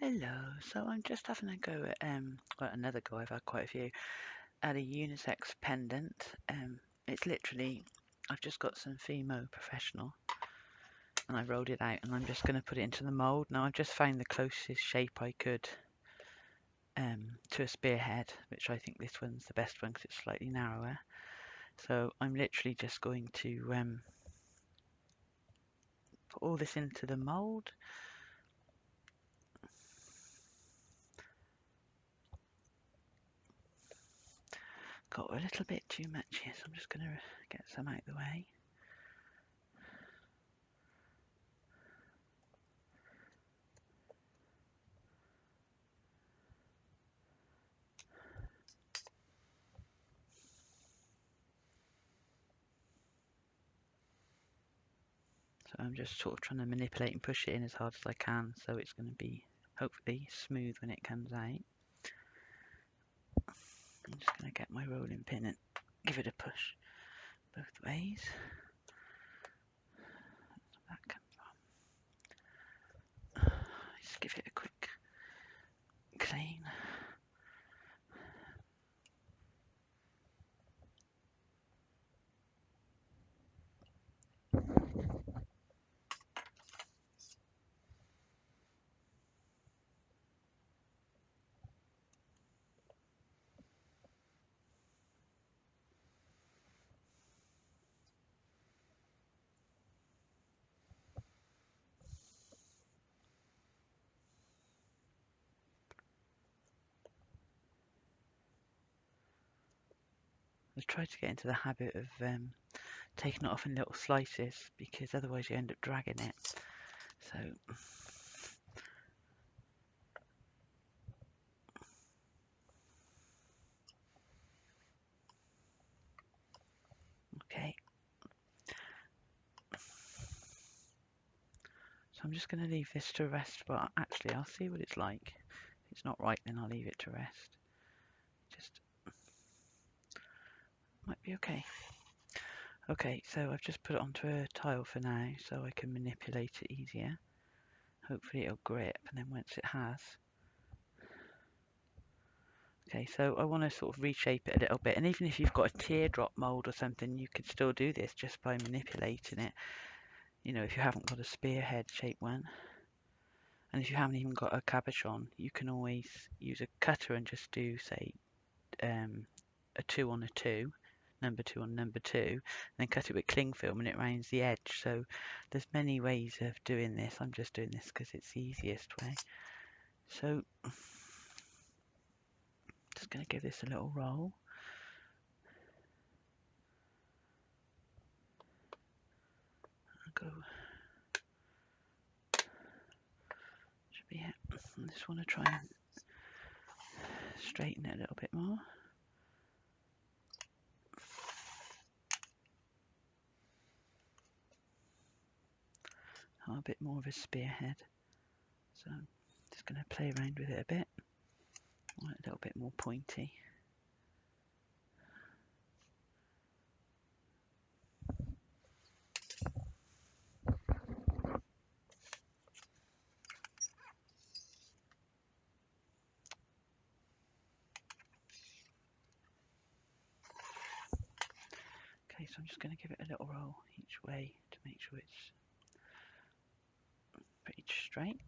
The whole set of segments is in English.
Hello, so I'm just having a go at well, another go, I've had quite a few, at a unisex pendant. It's literally, I've just got some Fimo Professional and I rolled it out and I'm just going to put it into the mould. Now I've just found the closest shape I could to a spearhead, which I think this one's the best one because it's slightly narrower. So I'm literally just going to put all this into the mould. Got a little bit too much here, so I'm just going to get some out of the way. So I'm just sort of trying to manipulate and push it in as hard as I can, so it's going to be hopefully smooth when it comes out. I'm just going to get my rolling pin and give it a push both ways. Where's that come from? Just give it a quick clean. I've tried to get into the habit of taking it off in little slices because otherwise you end up dragging it. So okay. So I'm just going to leave this to rest, but actually I'll see what it's like. If it's not right, then I'll leave it to rest. Just might be okay. Okay, so I've just put it onto a tile for now so I can manipulate it easier. Hopefully it'll grip, and then once it has. Okay, so I want to sort of reshape it a little bit, and even if you've got a teardrop mold or something, you could still do this just by manipulating it. You know, if you haven't got a spearhead shaped one, and if you haven't even got a cabochon, you can always use a cutter and just do, say, a 2 on a 2, number 2 on number 2, and then cut it with cling film and it rounds the edge. So there's many ways of doing this. I'm just doing this because it's the easiest way. So just going to give this a little roll. I'll go. Should be it. I just want to try and straighten it a little bit more. Oh, a bit more of a spearhead. So I'm just going to play around with it a bit. I want it a little bit more pointy. Okay, so I'm just going to give it a little roll each way to make sure it's pretty straight.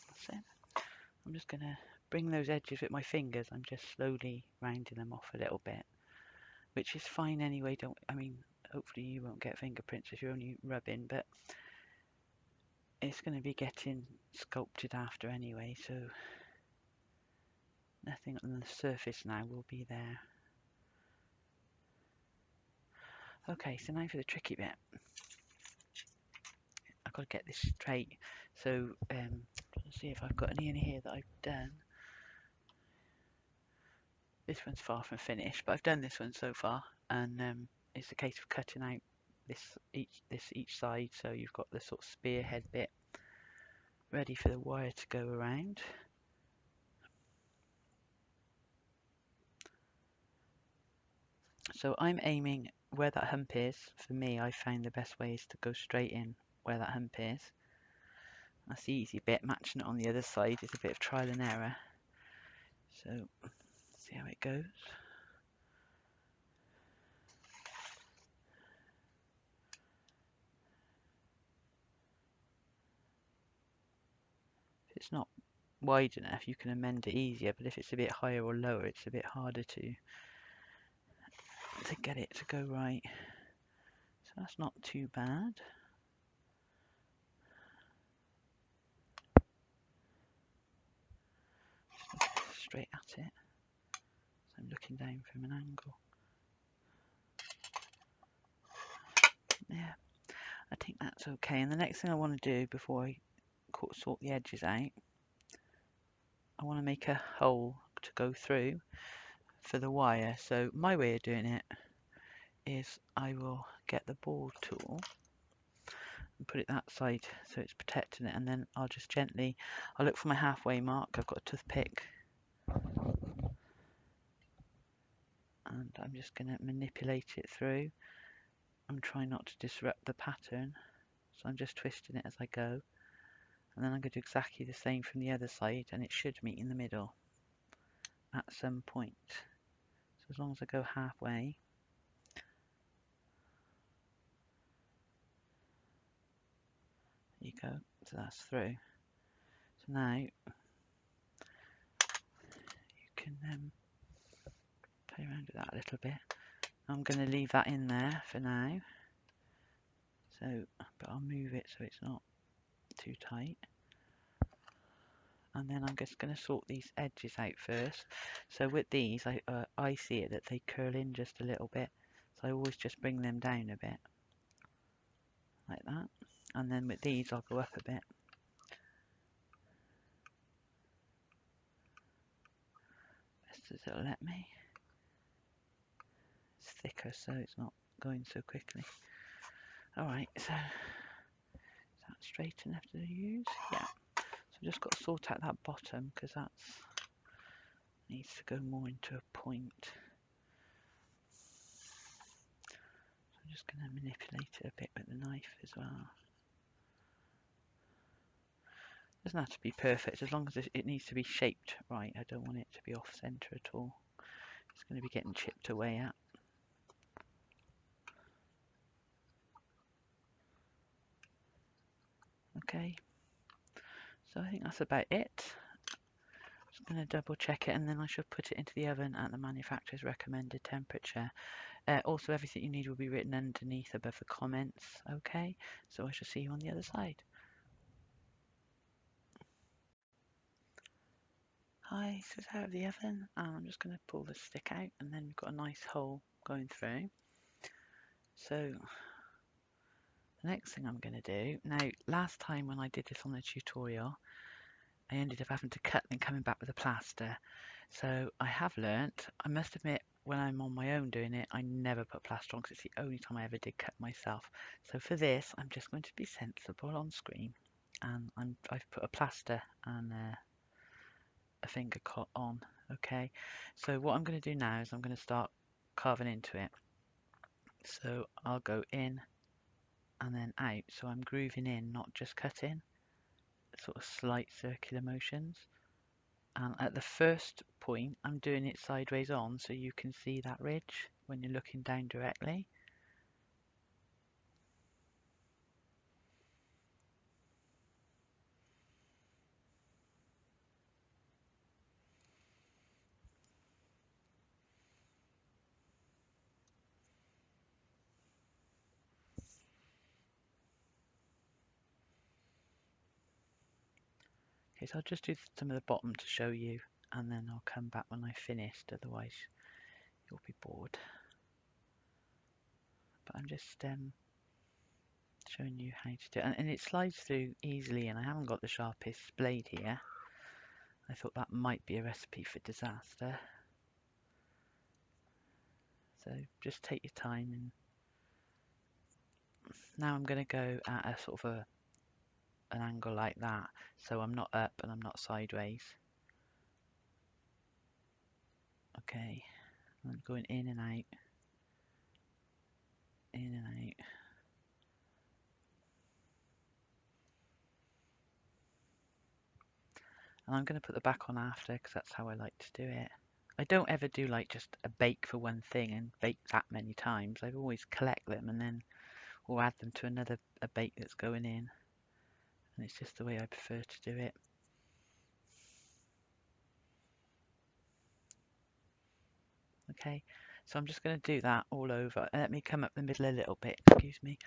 That's it. I'm just going to bring those edges with my fingers. I'm just slowly rounding them off a little bit, which is fine anyway. I mean, hopefully you won't get fingerprints if you're only rubbing, but it's going to be getting sculpted after anyway, so nothing on the surface now will be there. Okay, so now for the tricky bit. I've got to get this straight. So let's see if I've got any in here that I've done. This one's far from finished, but I've done this one so far, and it's a case of cutting out each side, so you've got the sort of spearhead bit ready for the wire to go around. So I'm aiming where that hump is. For me, I found the best way is to go straight in where that hump is. That's the easy bit. Matching it on the other side is a bit of trial and error. So see how it goes. If it's not wide enough, you can amend it easier, but if it's a bit higher or lower, it's a bit harder to get it to go right. So that's not too bad. Just straight at it. So I'm looking down from an angle. Yeah, I think that's okay. And the next thing I want to do before I sort the edges out, I want to make a hole to go through for the wire. So my way of doing it is I will get the ball tool and put it that side so it's protecting it, and then I'll just gently, I'll look for my halfway mark. I've got a toothpick and I'm just going to manipulate it through. I'm trying not to disrupt the pattern, so I'm just twisting it as I go, and then I'm going to do exactly the same from the other side, and it should meet in the middle at some point. So as long as I go halfway, there you go, so that's through. So now you can play around with that a little bit. I'm going to leave that in there for now, so but I'll move it so it's not too tight. And then I'm just going to sort these edges out first. So with these, I see it that they curl in just a little bit, so I always just bring them down a bit like that. And then with these I'll go up a bit. Best as it'll let me. It's thicker so it's not going so quickly. Alright, so is that straight enough to use? Yeah. So I've just got to sort out that bottom because that needs to go more into a point. So I'm just going to manipulate it a bit with the knife as well. Doesn't have to be perfect, as long as it needs to be shaped right. I don't want it to be off center at all. It's going to be getting chipped away at. Okay, so I think that's about it. Just going to double check it, and then I should put it into the oven at the manufacturer's recommended temperature. Also, everything you need will be written underneath above the comments. Okay, so I shall see you on the other side. Hi, so it's out of the oven, and I'm just going to pull the stick out, and then we've got a nice hole going through. So the next thing I'm going to do, now last time when I did this on the tutorial, I ended up having to cut and coming back with a plaster. So I have learnt, I must admit, when I'm on my own doing it, I never put plaster on because it's the only time I ever did cut myself. So for this, I'm just going to be sensible on screen, and I've put a plaster and a finger cut on. Okay, so what I'm going to do now is I'm going to start carving into it. So I'll go in and then out, so I'm grooving in, not just cutting, sort of slight circular motions. And at the first point I'm doing it sideways on, so you can see that ridge when you're looking down directly. Okay, so I'll just do some of the bottom to show you, and then I'll come back when I've finished, otherwise you'll be bored. But I'm just showing you how to do it, and it slides through easily, and I haven't got the sharpest blade here. I thought that might be a recipe for disaster. So just take your time, and now I'm going to go at a sort of an angle like that, so I'm not up and I'm not sideways. Okay, I'm going in and out, in and out. And I'm going to put the back on after because that's how I like to do it. I don't ever do like just a bake for one thing and bake that many times. I always collect them and then or add them to another bake that's going in. And it's just the way I prefer to do it. Okay, so I'm just going to do that all over. Let me come up the middle a little bit, excuse me.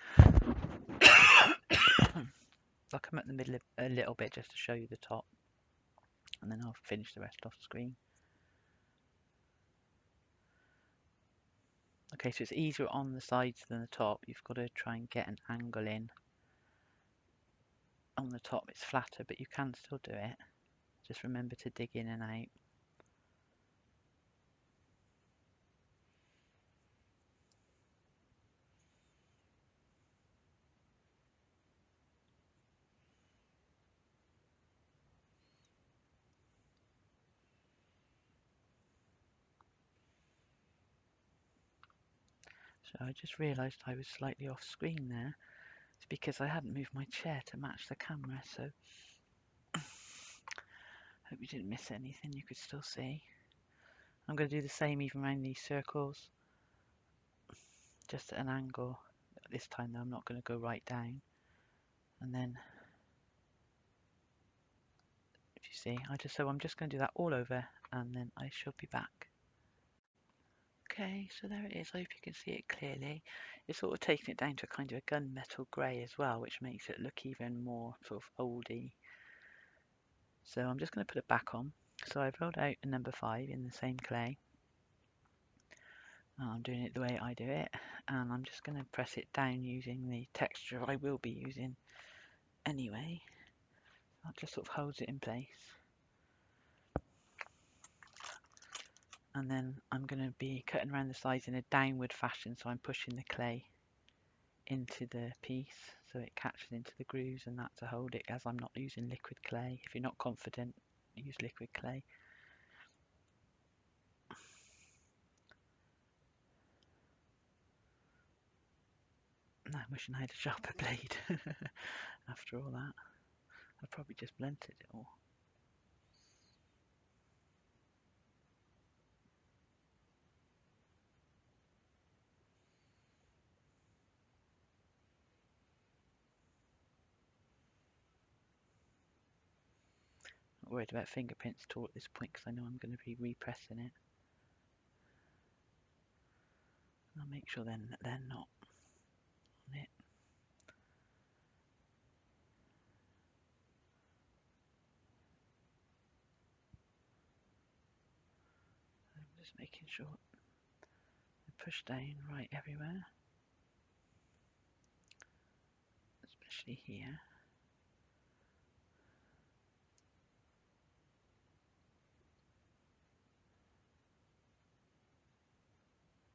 I'll come up the middle a little bit just to show you the top. And then I'll finish the rest off screen. Okay, so it's easier on the sides than the top. You've got to try and get an angle in. On the top it's flatter, but you can still do it. Just remember to dig in and out. So I just realised I was slightly off screen there. It's because I hadn't moved my chair to match the camera, so hope you didn't miss anything, you could still see. I'm going to do the same even around these circles, just at an angle. This time though I'm not going to go right down. And then, if you see, I'm just going to do that all over and then I shall be back. Okay, so there it is. I hope you can see it clearly. It's sort of taking it down to a kind of a gunmetal grey as well, which makes it look even more sort of oldie. So I'm just going to put it back on. So I've rolled out a number 5 in the same clay. I'm doing it the way I do it, and I'm just going to press it down using the texture I will be using anyway. That just sort of holds it in place. And then I'm going to be cutting around the sides in a downward fashion, so I'm pushing the clay into the piece so it catches into the grooves, and that to hold it, as I'm not using liquid clay. If you're not confident, use liquid clay. I'm wishing I had a sharper blade. After all that, I've probably just blunted it all. Not worried about fingerprints at all at this point because I know I'm going to be repressing it. I'll make sure then that they're not on it. I'm just making sure I push down right everywhere, especially here.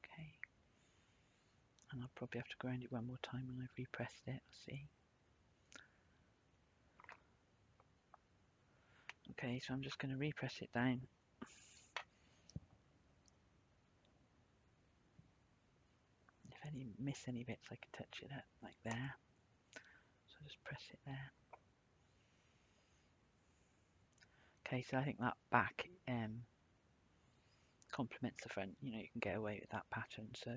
Okay, and I'll probably have to grind it one more time when I've repressed it. I'll see. Okay, so I'm just going to repress it down. If I miss any bits, I can touch it up like there. So just press it there. Okay, so I think that back complements the front. You know, you can get away with that pattern. So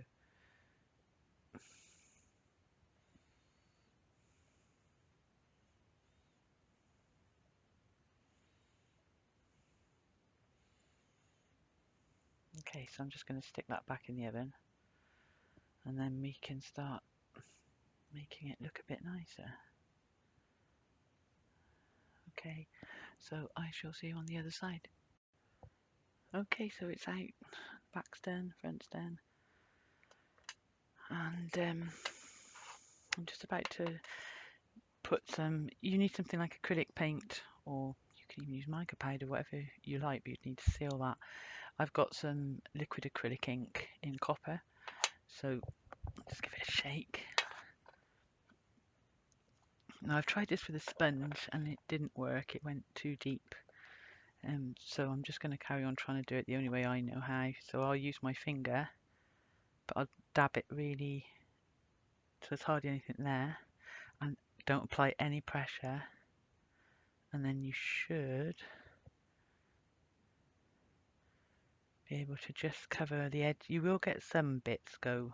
okay, so I'm just going to stick that back in the oven, and then we can start making it look a bit nicer. Okay, so I shall see you on the other side. Okay, so it's out, back's done, front's done, and I'm just about to put some, you need something like acrylic paint, or you can even use mica powder, whatever you like, but you'd need to seal that. I've got some liquid acrylic ink in copper, so just give it a shake. Now I've tried this with a sponge and it didn't work, it went too deep. So I'm just going to carry on trying to do it the only way I know how. So I'll use my finger, but I'll dab it really so there's hardly anything there, and don't apply any pressure, and then you should be able to just cover the edge. You will get some bits go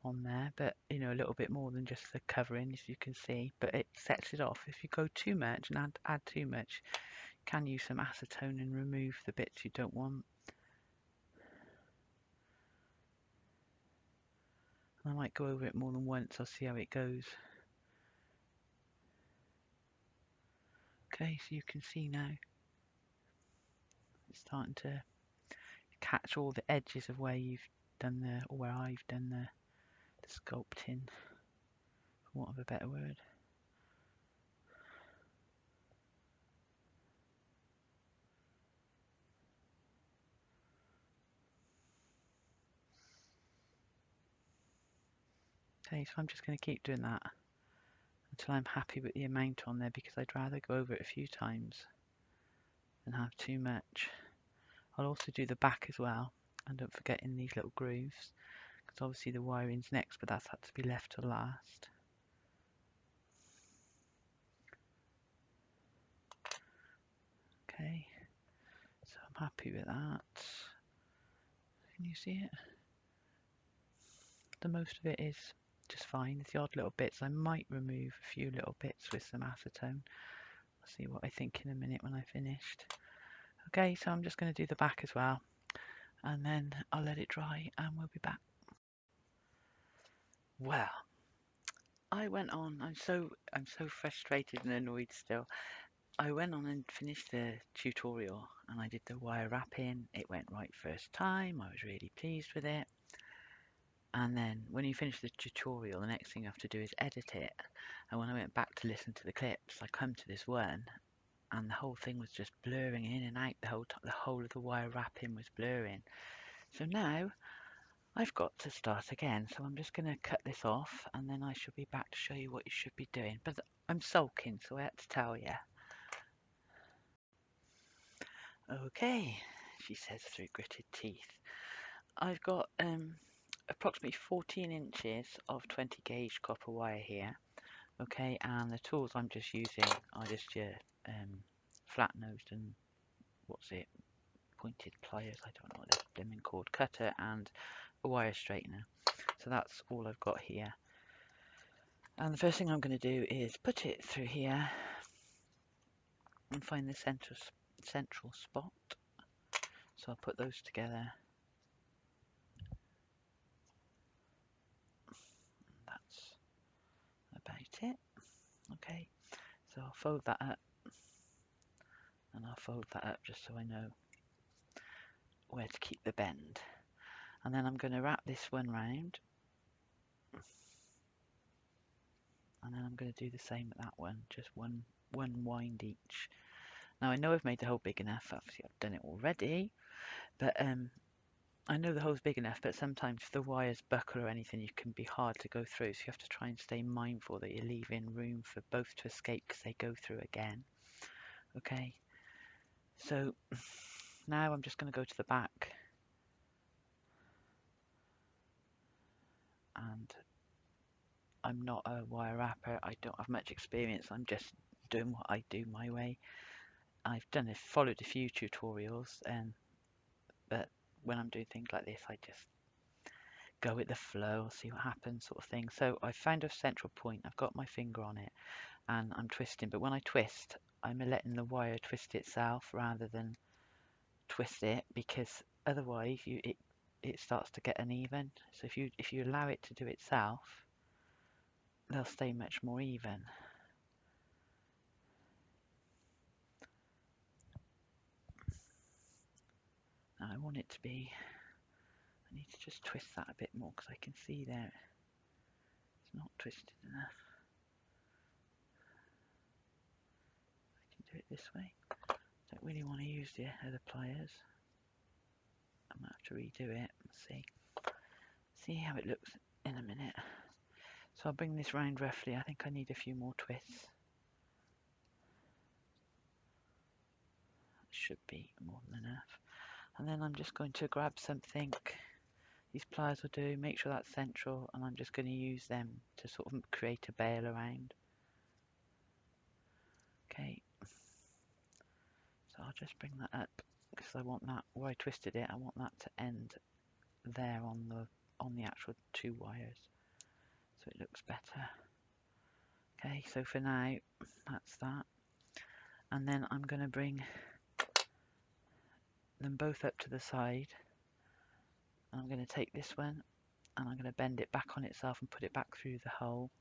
on there, but you know, a little bit more than just the covering, as you can see, but it sets it off. If you go too much and add too much, you can use some acetone and remove the bits you don't want. I might go over it more than once. I'll see how it goes. Okay, so you can see now it's starting to catch all the edges of where you've done the, or where I've done the sculpting, for want of a better word. Okay, so I'm just going to keep doing that until I'm happy with the amount on there, because I'd rather go over it a few times than have too much. I'll also do the back as well, and don't forget in these little grooves, because obviously the wiring's next, but that's had to be left to last. Okay, so I'm happy with that. Can you see it? The most of it is just fine. There's the odd little bits. I might remove a few little bits with some acetone. I'll see what I think in a minute when I've finished. Okay, so I'm just going to do the back as well, and then I'll let it dry and we'll be back. Well, I went on, I'm so frustrated and annoyed still. I went on and finished the tutorial and I did the wire wrapping. It went right first time. I was really pleased with it. And then when you finish the tutorial, the next thing you have to do is edit it. And when I went back to listen to the clips, I come to this one and the whole thing was just blurring in and out. The whole of the wire wrapping was blurring. So now I've got to start again. So I'm just going to cut this off and then I shall be back to show you what you should be doing. But I'm sulking, so I had to tell you. Okay, she says through gritted teeth. I've got approximately 14 inches of 20 gauge copper wire here. Okay, and the tools I'm just using are just your flat nosed and pointed pliers. I don't know what they're called, cutter and a wire straightener. So that's all I've got here. And the first thing I'm going to do is put it through here and find the central spot. So I'll put those together. That's about it. Okay, so I'll fold that up, and I'll fold that up just so I know where to keep the bend. And then I'm going to wrap this one round, and then I'm going to do the same with that one, just one wind each. Now I know I've made the hole big enough, obviously I've done it already, but I know the hole's big enough, but sometimes if the wires buckle or anything, it can be hard to go through, so you have to try and stay mindful that you're leaving room for both to escape because they go through again. Okay, so now I'm just going to go to the back, and I'm not a wire wrapper, I don't have much experience, I'm just doing what I do my way. I've followed a few tutorials, but when I'm doing things like this, I just go with the flow, see what happens, sort of thing. So I found a central point, I've got my finger on it, and I'm twisting, but when I twist, I'm letting the wire twist itself rather than twist it, because otherwise it starts to get uneven. So if you allow it to do itself, they'll stay much more even. Now I want it to be, I need to just twist that a bit more because I can see there it's not twisted enough. I can do it this way. Don't really want to use the other pliers. I might have to redo it and see how it looks in a minute. So I'll bring this round roughly. I think I need a few more twists. Should be more than enough. And then I'm just going to grab something. These pliers will do, make sure that's central, and I'm just going to use them to sort of create a bail around. Okay, so I'll just bring that up because I want that, where I twisted it, I want that to end there on the actual 2 wires, so it looks better. Okay, so for now that's that, and then I'm going to bring them both up to the side. I'm going to take this one and I'm going to bend it back on itself and put it back through the hole,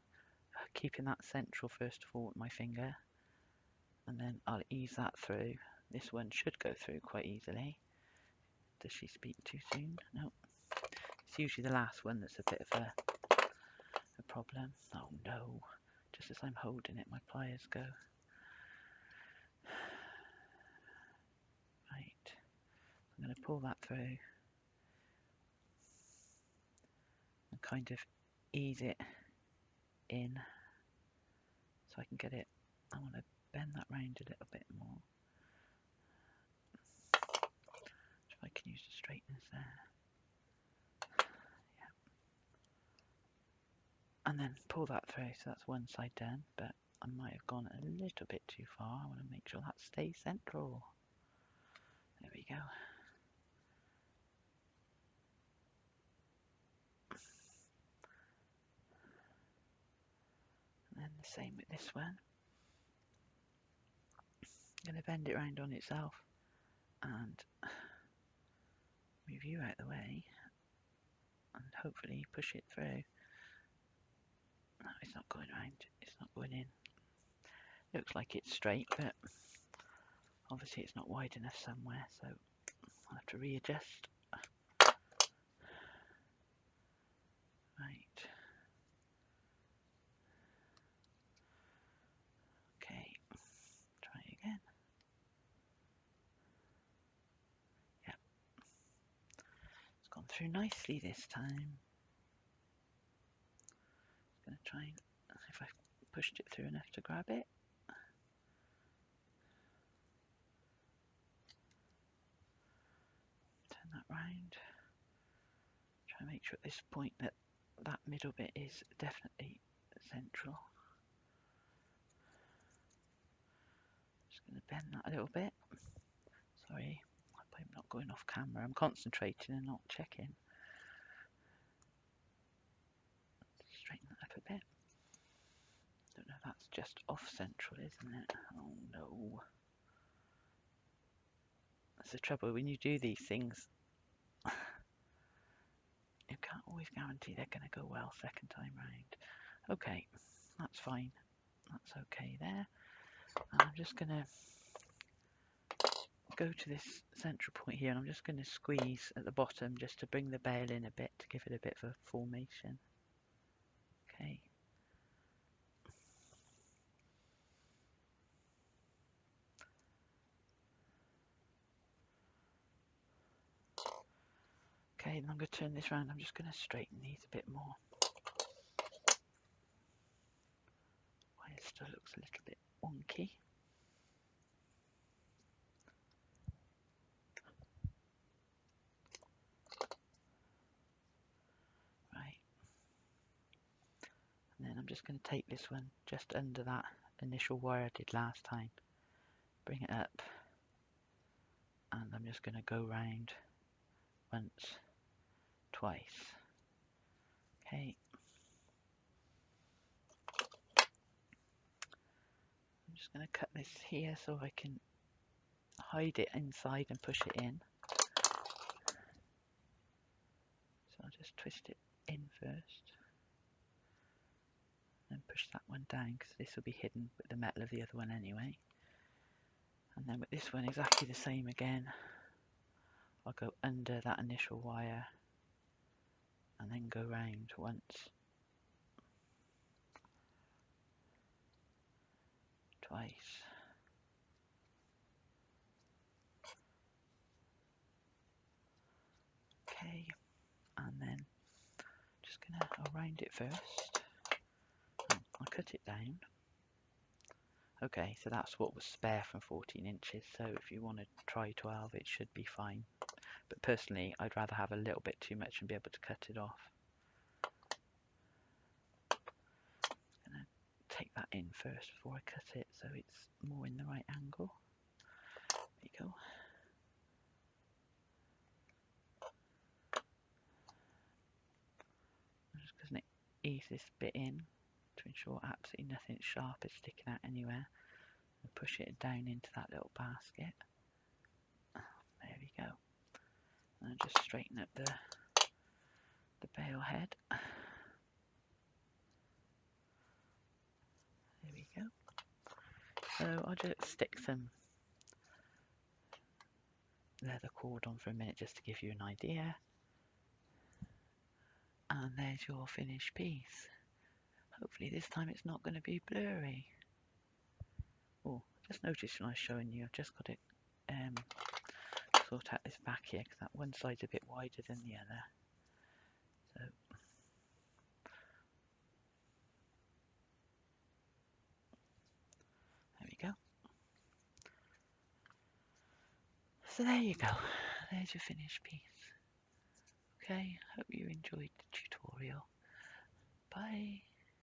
keeping that central first of all with my finger, and then I'll ease that through. This one should go through quite easily. Does she speak too soon? No. It's usually the last one that's a bit of a problem. Oh no, just as I'm holding it, my pliers go. Right, I'm going to pull that through and kind of ease it in so I can get it. I want to bend that round a little bit more. If I can use the straighteners there. Yeah. And then pull that through, so that's one side done, but I might have gone a little bit too far. I want to make sure that stays central. There we go. And then the same with this one. I'm going to bend it round on itself and move you out of the way and hopefully push it through. No, it's not going round, it's not going in. Looks like it's straight, but obviously it's not wide enough somewhere, so I'll have to readjust. Right. Okay, try again. Yep. It's gone through nicely this time. Going to try and, if I pushed it through enough to grab it. Turn that round. Try and make sure at this point that that middle bit is definitely central. Just going to bend that a little bit. Sorry, I'm not going off camera. I'm concentrating and not checking. Straighten that up a bit. Don't know if that's just off central, isn't it? Oh no. That's the trouble when you do these things. You can't always guarantee they're going to go well second time round. Okay, that's fine. That's okay there. And I'm just going to go to this central point here, and I'm just going to squeeze at the bottom just to bring the bail in a bit, to give it a bit of a formation. Okay. Okay, and I'm going to turn this around. I'm just going to straighten these a bit more. Why it still looks a little bit wonky. Right. And then I'm just going to take this one just under that initial wire I did last time. Bring it up. And I'm just going to go round once, twice. Okay. I'm just going to cut this here so I can hide it inside and push it in. So I'll just twist it in first. Then push that one down because this will be hidden with the metal of the other one anyway. And then with this one exactly the same again. I'll go under that initial wire and then go round once, twice. Okay, and then just I'll round it first. I'll cut it down. Okay, so that's what was spare from 14 inches, so if you want to try 12 it should be fine. But personally I'd rather have a little bit too much and be able to cut it off. I'm going to take that in first before I cut it so it's more in the right angle. There you go. squeeze this bit in to ensure absolutely nothing sharp is sticking out anywhere, and push it down into that little basket. There we go. And just straighten up the bale head. There we go. So I'll just stick some leather cord on for a minute just to give you an idea. And there's your finished piece. Hopefully this time it's not going to be blurry. Oh, just noticed when I was showing you, I've just got to sort out this back here because that one side's a bit wider than the other. So there we go. So there you go. There's your finished piece. Okay, hope you enjoyed the tutorial. Bye.